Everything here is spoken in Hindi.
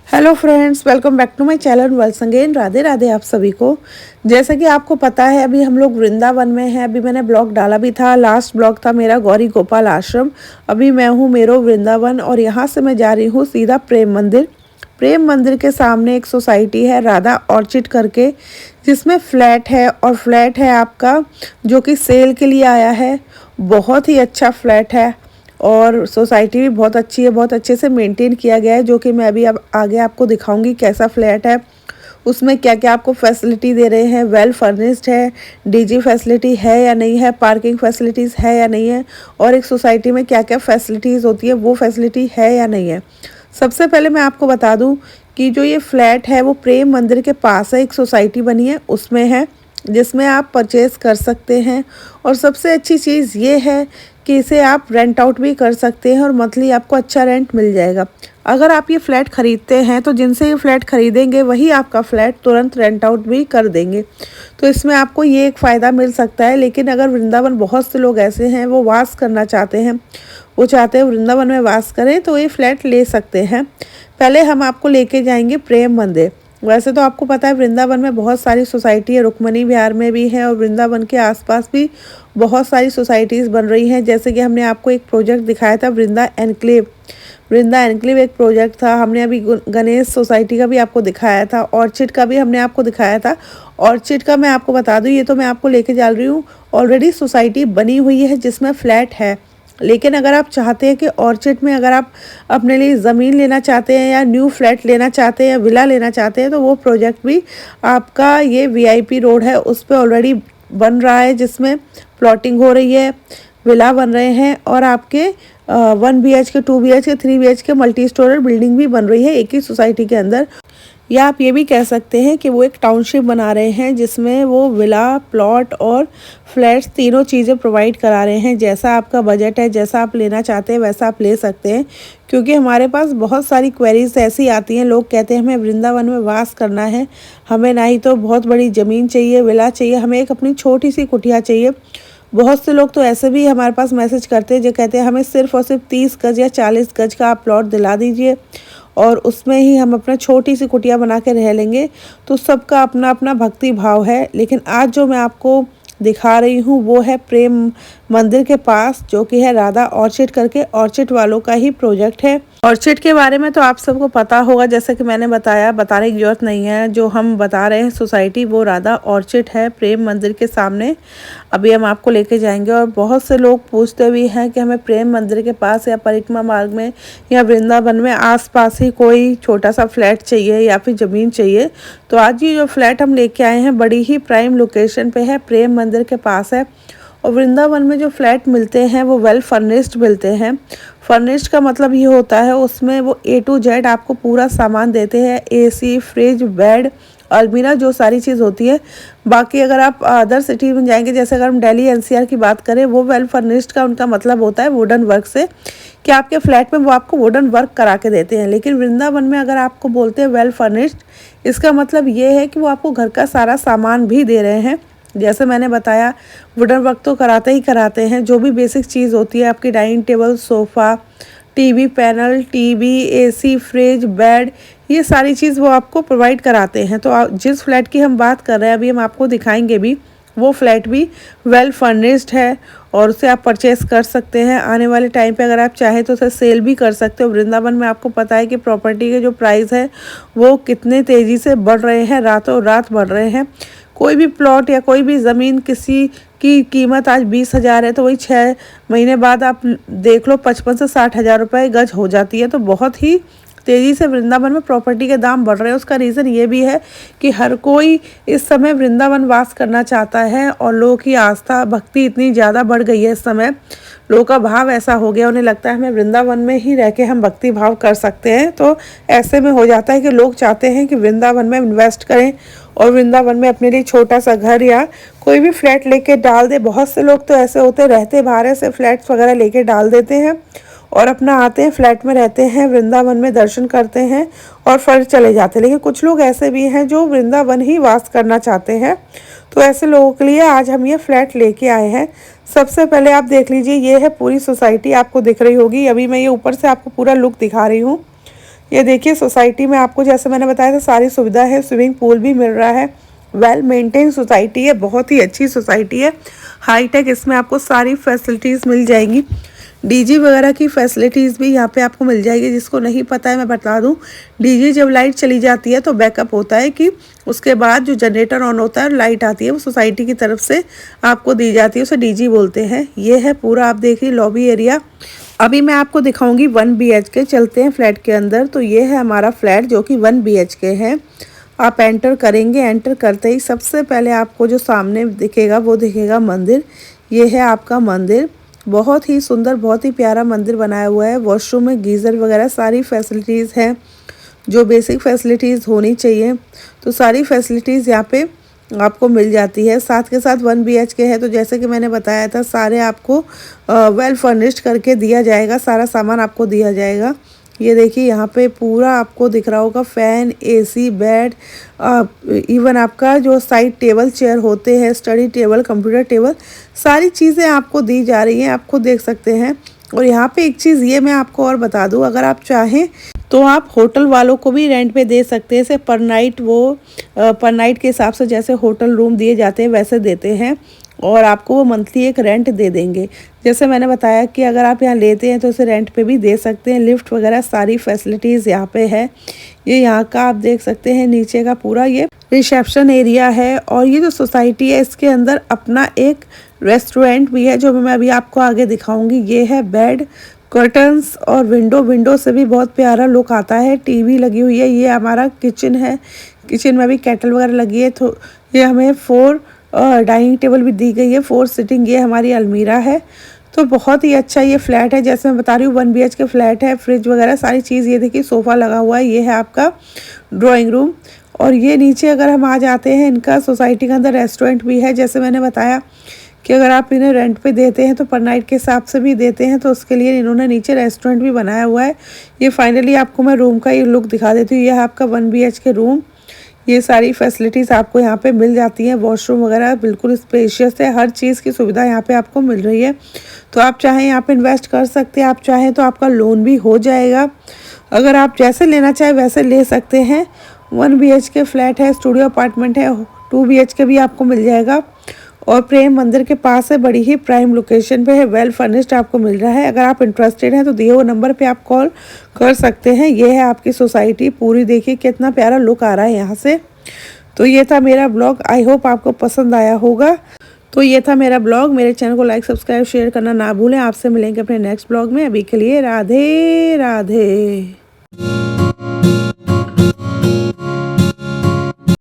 Hello friends, welcome back to my channel once again. Radhe Radhe आप सभी को। जैसा कि आपको पता है, अभी हम लोग वृंदावन में हैं। अभी मैंने ब्लॉग डाला भी था, लास्ट ब्लॉग था मेरा गौरी गोपाल आश्रम। अभी मैं हूँ मेरो वृंदावन और यहाँ से मैं जा रही हूँ सीधा प्रेम मंदिर। प्रेम मंदिर के सामने एक सोसाइटी है राधा ऑर्चिड करके, जिसमें फ्लैट है और फ्लैट है आपका जो कि सेल के लिए आया है। बहुत ही अच्छा फ्लैट है और सोसाइटी भी बहुत अच्छी है, बहुत अच्छे से मेंटेन किया गया है, जो कि मैं अभी अब आगे आपको दिखाऊंगी कैसा फ्लैट है, उसमें क्या क्या आपको फैसिलिटी दे रहे हैं। वेल फर्निश्ड है, डीजी फैसिलिटी है या नहीं है, पार्किंग फैसिलिटीज़ है या नहीं है, और एक सोसाइटी में क्या क्या फैसिलिटीज़ होती है वो फैसिलिटी है या नहीं है। सबसे पहले मैं आपको बता दूं कि जो ये फ्लैट है वो प्रेम मंदिर के पास है, एक सोसाइटी बनी है उसमें है, जिसमें आप परचेज़ कर सकते हैं। और सबसे अच्छी चीज़ ये है कि इसे आप रेंट आउट भी कर सकते हैं और मंथली आपको अच्छा रेंट मिल जाएगा। अगर आप ये फ्लैट ख़रीदते हैं तो जिनसे ये फ्लैट ख़रीदेंगे वही आपका फ्लैट तुरंत रेंट आउट भी कर देंगे, तो इसमें आपको ये एक फ़ायदा मिल सकता है। लेकिन अगर वृंदावन बहुत से लोग ऐसे हैं वो वास करना चाहते हैं, वो चाहते हैं वृंदावन में वास करें, तो ये फ्लैट ले सकते हैं। पहले हम आपको लेके जाएंगे प्रेम मंदिर। वैसे तो आपको पता है वृंदावन में बहुत सारी सोसाइटी है, रुक्मणी विहार में भी है और वृंदावन के आसपास भी बहुत सारी सोसाइटीज़ बन रही हैं। जैसे कि हमने आपको एक प्रोजेक्ट दिखाया था वृंदा एनक्लेव। वृंदा एनक्लेव एक प्रोजेक्ट था। हमने अभी गणेश सोसाइटी का भी आपको दिखाया था, ऑर्चिड का भी हमने आपको दिखाया था। ऑर्चिड का मैं आपको बता दूँ, ये तो मैं आपको लेके जा रही हूँ, ऑलरेडी सोसाइटी बनी हुई है जिसमें फ्लैट है। लेकिन अगर आप चाहते हैं कि ऑर्चिड में अगर आप अपने लिए ज़मीन लेना चाहते हैं या न्यू फ्लैट लेना चाहते हैं या विला लेना चाहते हैं, तो वो प्रोजेक्ट भी आपका ये वीआईपी रोड है उस पर ऑलरेडी बन रहा है, जिसमें प्लॉटिंग हो रही है, विला बन रहे हैं और आपके 1 BHK 2 BHK 3 BHK multi storage building भी बन रही है एक ही सोसाइटी के अंदर। या आप ये भी कह सकते हैं कि वो एक टाउनशिप बना रहे हैं जिसमें वो विला, प्लॉट और फ्लैट्स तीनों चीज़ें प्रोवाइड करा रहे हैं। जैसा आपका बजट है, जैसा आप लेना चाहते हैं वैसा आप ले सकते हैं। क्योंकि हमारे पास बहुत सारी क्वेरीज ऐसी आती हैं, लोग कहते हैं हमें वृंदावन में वास करना है, हमें ना ही तो बहुत बड़ी ज़मीन चाहिए, विला चाहिए, हमें एक अपनी छोटी सी कुटिया चाहिए। बहुत से लोग तो ऐसे भी हमारे पास मैसेज करते हैं जो कहते हैं हमें सिर्फ और सिर्फ 30 गज या 40 गज का आप प्लॉट दिला दीजिए और उसमें ही हम अपना छोटी सी कुटिया बना के रह लेंगे। तो सबका अपना अपना भक्ति भाव है। लेकिन आज जो मैं आपको दिखा रही हूँ वो है प्रेम मंदिर के पास, जो कि है राधा ऑर्चिड करके, ऑर्चिड वालों का ही प्रोजेक्ट है। ऑर्चिड के बारे में तो आप सबको पता होगा, जैसे कि मैंने बताया, बताने की जरूरत नहीं है। जो हम बता रहे हैं सोसाइटी वो राधा ऑर्चिड है प्रेम मंदिर के सामने। अभी हम आपको लेके जाएंगे। और बहुत से लोग पूछते भी हैं कि हमें प्रेम मंदिर के पास या परिक्रमा मार्ग में या वृंदावन में आसपास ही कोई छोटा सा फ्लैट चाहिए या फिर ज़मीन चाहिए। तो आज ये जो फ्लैट हम लेके आए हैं बड़ी ही प्राइम लोकेशन पे है, प्रेम मंदिर के पास है। और वृंदावन में जो फ्लैट मिलते हैं वो वेल फर्निश्ड मिलते हैं। फर्निश्ड का मतलब ये होता है उसमें वो A to Z आपको पूरा सामान देते हैं, AC, फ्रिज, बेड, अलमीरा, जो सारी चीज़ होती है। बाकी अगर आप अदर सिटी में जाएंगे, जैसे अगर हम दिल्ली NCR की बात करें, वो वेल फर्निश्ड का उनका मतलब होता है वुडन वर्क से, कि आपके फ्लैट में वो आपको वुडन वर्क करा के देते हैं। लेकिन वृंदावन में अगर आपको बोलते हैं वेल फर्निश्ड, इसका मतलब ये है कि वो आपको घर का सारा सामान भी दे रहे हैं। जैसे मैंने बताया, वुडन वर्क तो कराते ही कराते हैं, जो भी बेसिक चीज़ होती है आपकी dining table, sofa, TV panel, TV, AC, fridge, bed, ये सारी चीज़ वो आपको प्रोवाइड कराते हैं। तो जिस फ्लैट की हम बात कर रहे हैं अभी हम आपको दिखाएंगे भी, वो फ्लैट भी वेल फर्निश्ड है और उसे आप परचेस कर सकते हैं। आने वाले टाइम पे अगर आप चाहें तो उसे सेल भी कर सकते हो। वृंदावन में आपको पता है कि प्रॉपर्टी के जो प्राइस है वो कितने तेज़ी से बढ़ रहे हैं, रातों रात बढ़ रहे हैं। कोई भी प्लॉट या कोई भी ज़मीन किसी की कीमत आज 20,000 है तो वही 6 महीने बाद आप देख लो 55 से 60,000 रुपये गज हो जाती है। तो बहुत ही तेज़ी से वृंदावन में प्रॉपर्टी के दाम बढ़ रहे हैं। उसका रीज़न ये भी है कि हर कोई इस समय वृंदावन वास करना चाहता है और लोगों की आस्था भक्ति इतनी ज़्यादा बढ़ गई है इस समय। लोगों का भाव ऐसा हो गया, उन्हें लगता है हमें वृंदावन में ही रह के हम भक्ति भाव कर सकते हैं। तो ऐसे में हो जाता है कि लोग चाहते हैं कि वृंदावन में इन्वेस्ट करें और वृंदावन में अपने लिए छोटा सा घर या कोई भी फ्लैट लेके डाल दे। बहुत से लोग तो ऐसे होते रहते बाहर ऐसे फ्लैट्स वगैरह लेके डाल देते हैं और अपना आते हैं, फ्लैट में रहते हैं, वृंदावन में दर्शन करते हैं और फिर चले जाते हैं। लेकिन कुछ लोग ऐसे भी हैं जो वृंदावन ही वास करना चाहते हैं। तो ऐसे लोगों के लिए आज हम ये फ्लैट लेके आए हैं। सबसे पहले आप देख लीजिए, ये है पूरी सोसाइटी, आपको दिख रही होगी। अभी मैं ये ऊपर से आपको पूरा लुक दिखा रही हूँ। ये देखिए सोसाइटी में आपको जैसे मैंने बताया था सारी सुविधा है, स्विमिंग पूल भी मिल रहा है। वेल मेंटेन सोसाइटी है, बहुत ही अच्छी सोसाइटी है, हाईटेक। इसमें आपको सारी फैसिलिटीज़ मिल जाएंगी। डीजी वगैरह की फैसिलिटीज़ भी यहाँ पे आपको मिल जाएगी। जिसको नहीं पता है मैं बता दूँ, डीजी जब लाइट चली जाती है तो बैकअप होता है कि उसके बाद जो जनरेटर ऑन होता है और लाइट आती है वो सोसाइटी की तरफ से आपको दी जाती है, उसे डीजी बोलते हैं। ये है पूरा, आप देखिए लॉबी एरिया। अभी मैं आपको दिखाऊंगी 1 BHK। चलते हैं फ्लैट के अंदर। तो ये है हमारा फ्लैट जो कि 1 BHK है। आप एंटर करेंगे, एंटर करते ही सबसे पहले आपको जो सामने दिखेगा वो दिखेगा मंदिर। ये है आपका मंदिर, बहुत ही सुंदर, बहुत ही प्यारा मंदिर बनाया हुआ है। वॉशरूम में गीज़र वगैरह सारी फैसिलिटीज़ हैं, जो बेसिक फैसिलिटीज़ होनी चाहिए। तो सारी फैसिलिटीज़ यहाँ पे आपको मिल जाती है। साथ के साथ 1 BHK है, तो जैसे कि मैंने बताया था सारे आपको वेल फर्निश्ड करके दिया जाएगा, सारा सामान आपको दिया जाएगा। ये देखिए यहाँ पे पूरा आपको दिख रहा होगा, फ़ैन, AC, बेड, इवन आपका जो साइड टेबल चेयर होते हैं, स्टडी टेबल, कंप्यूटर टेबल, सारी चीज़ें आपको दी जा रही हैं, आप खुद देख सकते हैं। और यहाँ पे एक चीज़ ये मैं आपको और बता दूँ, अगर आप चाहें तो आप होटल वालों को भी रेंट पे दे सकते हैं। जैसे पर नाइट वो पर नाइट के हिसाब से जैसे होटल रूम दिए जाते हैं वैसे देते हैं, और आपको वो मंथली एक रेंट दे देंगे। जैसे मैंने बताया कि अगर आप यहाँ लेते हैं तो उसे रेंट पे भी दे सकते हैं। लिफ्ट वगैरह सारी फैसिलिटीज़ यहाँ पे है। ये यहाँ का आप देख सकते हैं, नीचे का पूरा ये रिसेप्शन एरिया है। और ये जो सोसाइटी है इसके अंदर अपना एक रेस्टोरेंट भी है, जो मैं अभी आपको आगे दिखाऊंगी। ये है बेड, कर्टन्स और विंडो से भी बहुत प्यारा लुक आता है। टीवी लगी हुई है। ये हमारा किचन है, किचन में भी केटल वगैरह लगी है। तो ये हमें 4 डाइनिंग टेबल भी दी गई है, 4 सिटिंग। ये हमारी अलमीरा है। तो बहुत ही अच्छा ये फ्लैट है, जैसे मैं बता रही हूँ 1 BHK फ्लैट है। फ्रिज वगैरह सारी चीज़, ये देखिए सोफ़ा लगा हुआ है। ये है आपका ड्राइंग रूम। और ये नीचे अगर हम आ जाते हैं, इनका सोसाइटी के अंदर रेस्टोरेंट भी है। जैसे मैंने बताया कि अगर आप इन्हें रेंट पे देते हैं तो पर नाइट के हिसाब से भी देते हैं, तो उसके लिए इन्होंने नीचे रेस्टोरेंट भी बनाया हुआ है। ये फाइनली आपको मैं रूम का ये लुक दिखा देती हूँ। ये है आपका 1 BHK रूम। ये सारी फैसिलिटीज़ आपको यहाँ पे मिल जाती हैं। वॉशरूम वगैरह बिल्कुल स्पेशियस है, हर चीज़ की सुविधा यहाँ पे आपको मिल रही है। तो आप चाहें यहाँ पे इन्वेस्ट कर सकते हैं, आप चाहें तो आपका लोन भी हो जाएगा। अगर आप जैसे लेना चाहें वैसे ले सकते हैं। 1 BHK फ्लैट है, स्टूडियो अपार्टमेंट है। 2 BHK भी आपको मिल जाएगा, और प्रेम मंदिर के पास है, बड़ी ही प्राइम लोकेशन पे है। वेल फर्निश्ड आपको मिल रहा है। अगर आप इंटरेस्टेड हैं तो दिए हुए नंबर पे आप कॉल कर सकते हैं। ये है आपकी सोसाइटी पूरी, देखिए कितना प्यारा लुक आ रहा है यहाँ से। तो ये था मेरा ब्लॉग, आई होप आपको पसंद आया होगा। तो ये था मेरा ब्लॉग। मेरे चैनल को लाइक, सब्सक्राइब, शेयर करना ना भूलें। आपसे मिलेंगे अपने नेक्स्ट ब्लॉग में। अभी के लिए राधे राधे।